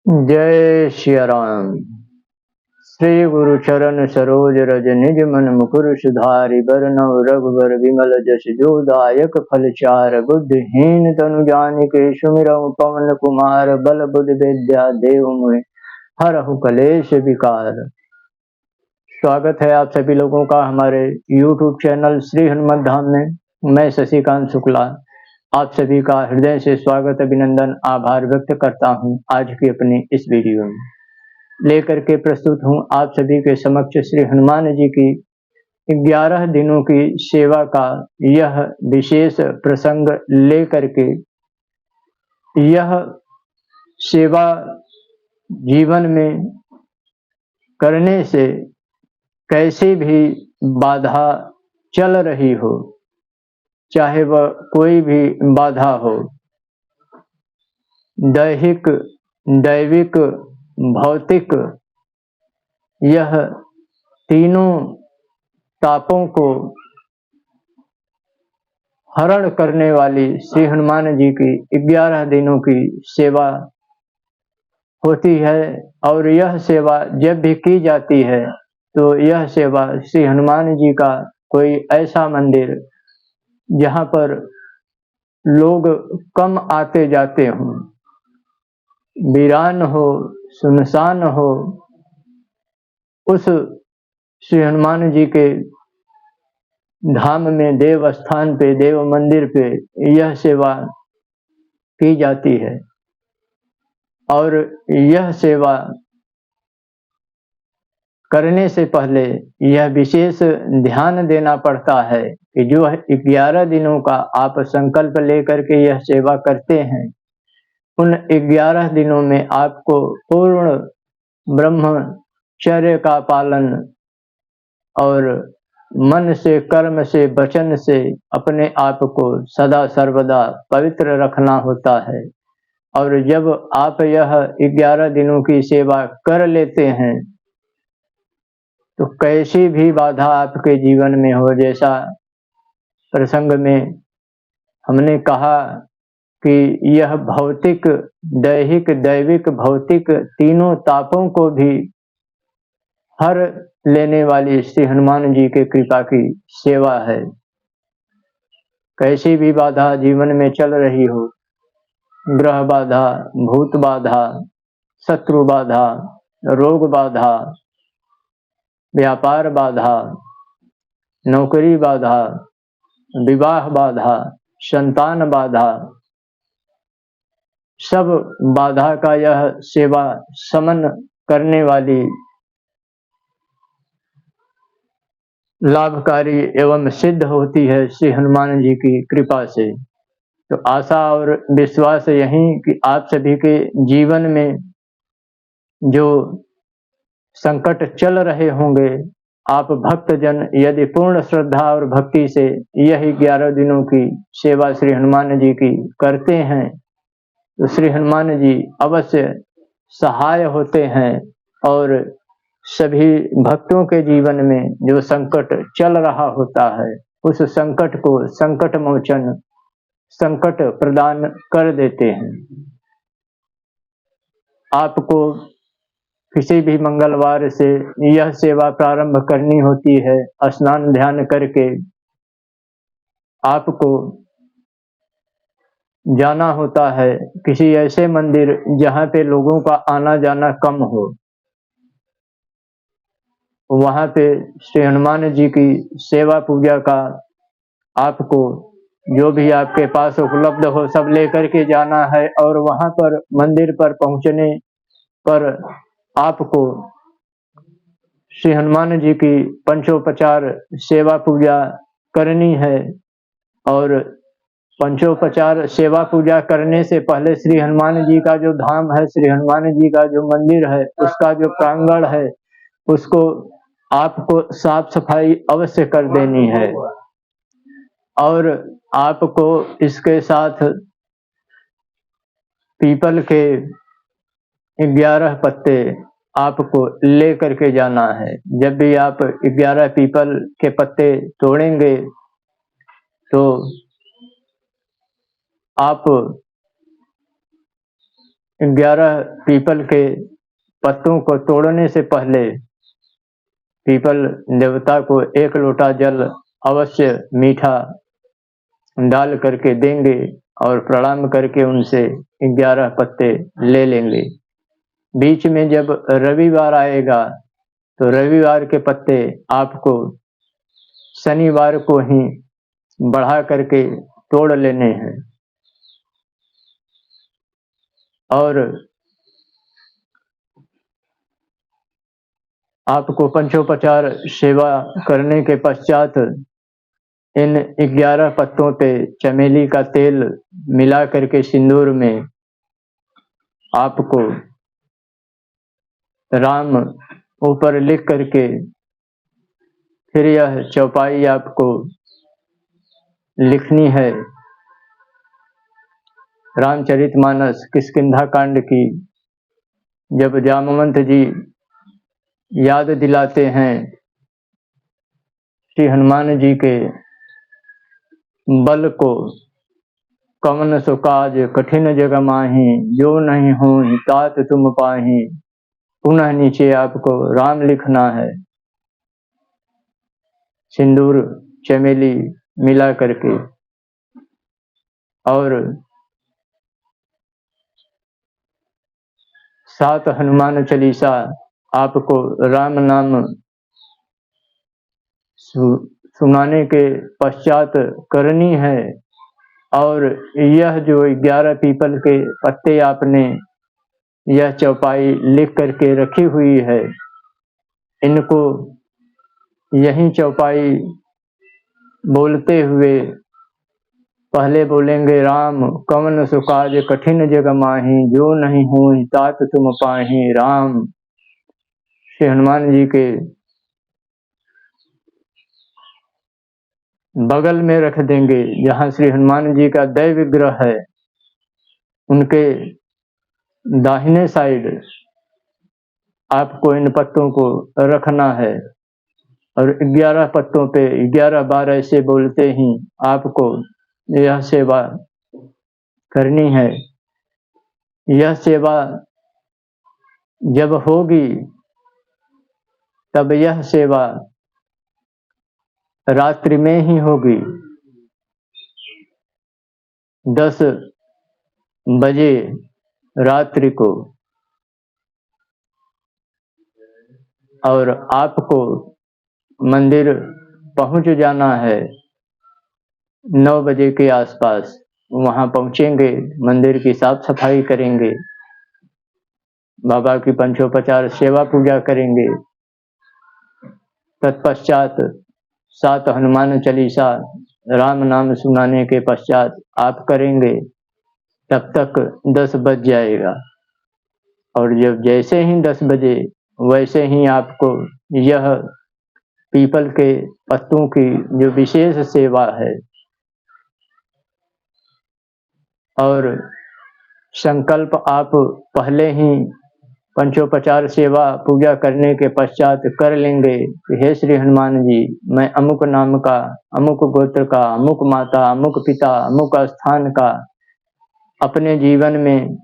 जय श्री राम। श्री गुरु चरण सरोज रज निज मन मुकुर सुधारि बरनउँ रघुबर विमल जस जो दायक फल चार। बुद्धिहीन तनु जानिके सुमिरउँ पवन कुमार। बल बुद्धि विद्या देहु मोहि हरहु कलेश विकार। स्वागत है आप सभी लोगों का हमारे YouTube चैनल श्री हनुमत धाम में। मैं शशिकांत शुक्ला आप सभी का हृदय से स्वागत अभिनंदन आभार व्यक्त करता हूं। आज की अपनी इस वीडियो में लेकर के प्रस्तुत हूं आप सभी के समक्ष श्री हनुमान जी की 11 दिनों की सेवा का यह विशेष प्रसंग लेकर के। यह सेवा जीवन में करने से कैसी भी बाधा चल रही हो, चाहे वह कोई भी बाधा हो, दैहिक दैविक भौतिक, यह तीनों तापों को हरण करने वाली श्री हनुमान जी की 11 दिनों की सेवा होती है। और यह सेवा जब भी की जाती है तो यह सेवा श्री हनुमान जी का कोई ऐसा मंदिर जहाँ पर लोग कम आते जाते हों, वीरान हो, सुनसान हो, उस श्री हनुमान जी के धाम में, देव स्थान पे, देव मंदिर पे यह सेवा की जाती है। और यह सेवा करने से पहले यह विशेष ध्यान देना पड़ता है कि जो 11 दिनों का आप संकल्प लेकर के यह सेवा करते हैं, उन 11 दिनों में आपको पूर्ण ब्रह्मचर्य का पालन और मन से, कर्म से, वचन से अपने आप को सदा सर्वदा पवित्र रखना होता है। और जब आप यह 11 दिनों की सेवा कर लेते हैं तो कैसी भी बाधा आपके जीवन में हो, जैसा प्रसंग में हमने कहा कि यह भौतिक, दैहिक, दैविक, भौतिक तीनों तापों को भी हर लेने वाली श्री हनुमान जी के कृपा की सेवा है। कैसी भी बाधा जीवन में चल रही हो, ग्रह बाधा, भूत बाधा, शत्रु बाधा, रोग बाधा, व्यापार बाधा, नौकरी बाधा, विवाह बाधा, संतान बाधा, सब बाधा का यह सेवा शमन करने वाली लाभकारी एवं सिद्ध होती है श्री हनुमान जी की कृपा से। तो आशा और विश्वास यही कि आप सभी के जीवन में जो संकट चल रहे होंगे, आप भक्तजन यदि पूर्ण श्रद्धा और भक्ति से यही 11 दिनों की सेवा श्री हनुमान जी की करते हैं तो श्री हनुमान जी अवश्य सहाय होते हैं और सभी भक्तों के जीवन में जो संकट चल रहा होता है उस संकट को संकट मोचन, संकट प्रदान कर देते हैं। आपको किसी भी मंगलवार से यह सेवा प्रारंभ करनी होती है। स्नान ध्यान करके आपको जाना होता है किसी ऐसे मंदिर जहाँ पे लोगों का आना जाना कम हो। वहाँ पे श्री हनुमान जी की सेवा पूजा का आपको जो भी आपके पास उपलब्ध हो सब लेकर के जाना है। और वहाँ पर मंदिर पर पहुँचने पर आपको श्री हनुमान जी की पंचोपचार सेवा पूजा करनी है। और पंचोपचार सेवा पूजा करने से पहले श्री हनुमान जी का जो धाम है, श्री हनुमान जी का जो मंदिर है, उसका जो प्रांगण है, उसको आपको साफ सफाई अवश्य कर देनी है। और आपको इसके साथ पीपल के 11 पत्ते आपको ले करके जाना है। जब भी आप 11 पीपल के पत्ते तोड़ेंगे तो आप 11 पीपल के पत्तों को तोड़ने से पहले पीपल देवता को 1 लोटा जल अवश्य मीठा डाल करके देंगे और प्रणाम करके उनसे 11 पत्ते ले लेंगे। बीच में जब रविवार आएगा तो रविवार के पत्ते आपको शनिवार को ही बढ़ा करके तोड़ लेने हैं और आपको पंचोपचार सेवा करने के पश्चात इन 11 पत्तों पे चमेली का तेल मिला करके सिंदूर में आपको राम ऊपर लिख करके फिर यह चौपाई आपको लिखनी है रामचरितमानस किष्किंधा कांड की। जब जामवंत जी याद दिलाते हैं श्री हनुमान जी के बल को, कवन सो काज कठिन जग माही, जो नहीं हो तात तुम पाही, पुनः नीचे आपको राम लिखना है सिंदूर चमेली मिला करके और 7 हनुमान चालीसा आपको राम नाम सुनाने के पश्चात करनी है। और यह जो 11 पीपल के पत्ते आपने यह चौपाई लिख करके रखी हुई है, इनको यही चौपाई बोलते हुए पहले बोलेंगे राम कवन सो काज कठिन जग माही, जो नहीं हो तात तुम पाही। राम श्री हनुमान जी के बगल में रख देंगे, जहाँ श्री हनुमान जी का दैव विग्रह है उनके दाहिने साइड आपको इन पत्तों को रखना है और 11 पत्तों पे 11 बार ऐसे बोलते ही आपको यह सेवा करनी है। यह सेवा जब होगी तब यह सेवा रात्रि में ही होगी 10 बजे रात्रि को, और आपको मंदिर पहुंच जाना है 9 बजे के आसपास। वहां पहुंचेंगे, मंदिर की साफ सफाई करेंगे, बाबा की पंचोपचार सेवा पूजा करेंगे, तत्पश्चात 7 हनुमान चालीसा राम नाम सुनाने के पश्चात आप करेंगे, तब तक 10 बज जाएगा और जब जैसे ही 10 बजे वैसे ही आपको यह पीपल के पत्तों की जो विशेष सेवा है और संकल्प आप पहले ही पंचोपचार सेवा पूजा करने के पश्चात कर लेंगे कि हे श्री हनुमान जी, मैं अमुक नाम का, अमुक गोत्र का, अमुक माता, अमुक पिता, अमुक स्थान का अपने जीवन में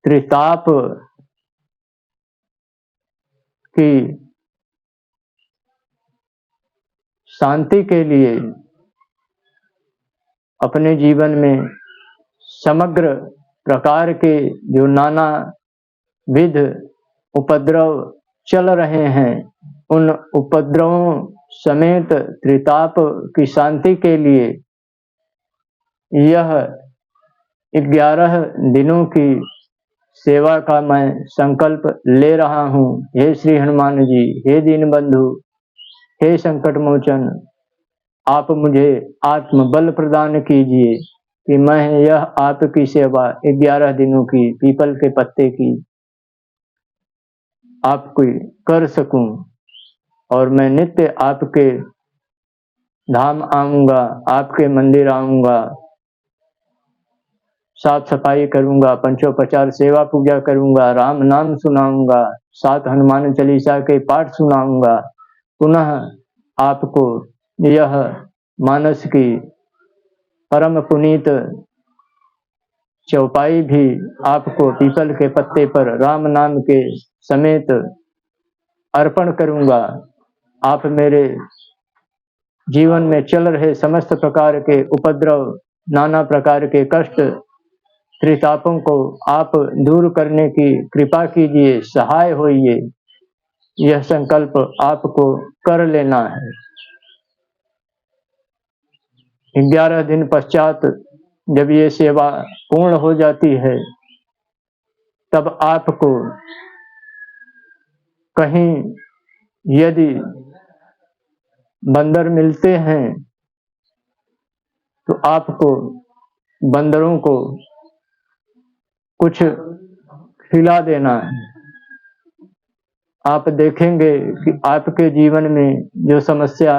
त्रिताप की शांति के लिए अपने जीवन में समग्र प्रकार के जो नाना विध उपद्रव चल रहे हैं, उन उपद्रवों समेत त्रिताप की शांति के लिए यह 11 दिनों की सेवा का मैं संकल्प ले रहा हूँ। हे श्री हनुमान जी, हे दीनबंधु, हे संकट मोचन, आप मुझे आत्मबल प्रदान कीजिए कि मैं यह आपकी सेवा 11 दिनों की पीपल के पत्ते की आपकी कर सकूं और मैं नित्य आपके धाम आऊंगा, आपके मंदिर आऊंगा, साफ सफाई करूंगा, पंचोपचार सेवा पूजा करूंगा, राम नाम सुनाऊंगा, 7 हनुमान चालीसा के पाठ सुनाऊंगा, पुनः आपको यह मानस की परम पुनीत चौपाई भी आपको पीपल के पत्ते पर राम नाम के समेत अर्पण करूंगा। आप मेरे जीवन में चल रहे समस्त प्रकार के उपद्रव, नाना प्रकार के कष्ट, त्रितापों को आप दूर करने की कृपा कीजिए, सहाय होइए। यह संकल्प आपको कर लेना है। 11 दिन पश्चात जब ये सेवा पूर्ण हो जाती है, तब आपको कहीं यदि बंदर मिलते हैं तो आपको बंदरों को कुछ खिला देना है। आप देखेंगे कि आपके जीवन में जो समस्या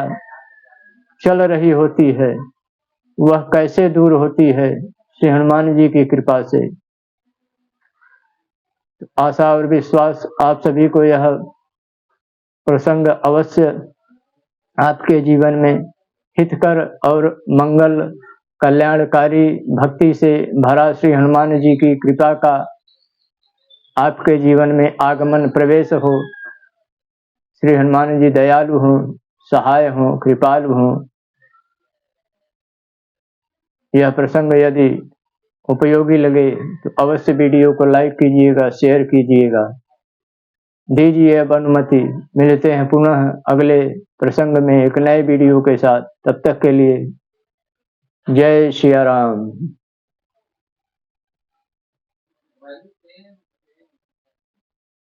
चल रही होती है वह कैसे दूर होती है श्री हनुमान जी की कृपा से। आशा और विश्वास आप सभी को यह प्रसंग अवश्य आपके जीवन में हितकर और मंगल कल्याणकारी भक्ति से भरा श्री हनुमान जी की कृपा का आपके जीवन में आगमन प्रवेश हो। श्री हनुमान जी दयालु हों, सहाय हों, कृपालु हों। यह प्रसंग यदि उपयोगी लगे तो अवश्य वीडियो को लाइक कीजिएगा, शेयर कीजिएगा। दीजिए अब अनुमति। मिलते हैं पुनः अगले प्रसंग में एक नए वीडियो के साथ। तब तक के लिए जय सिया राम।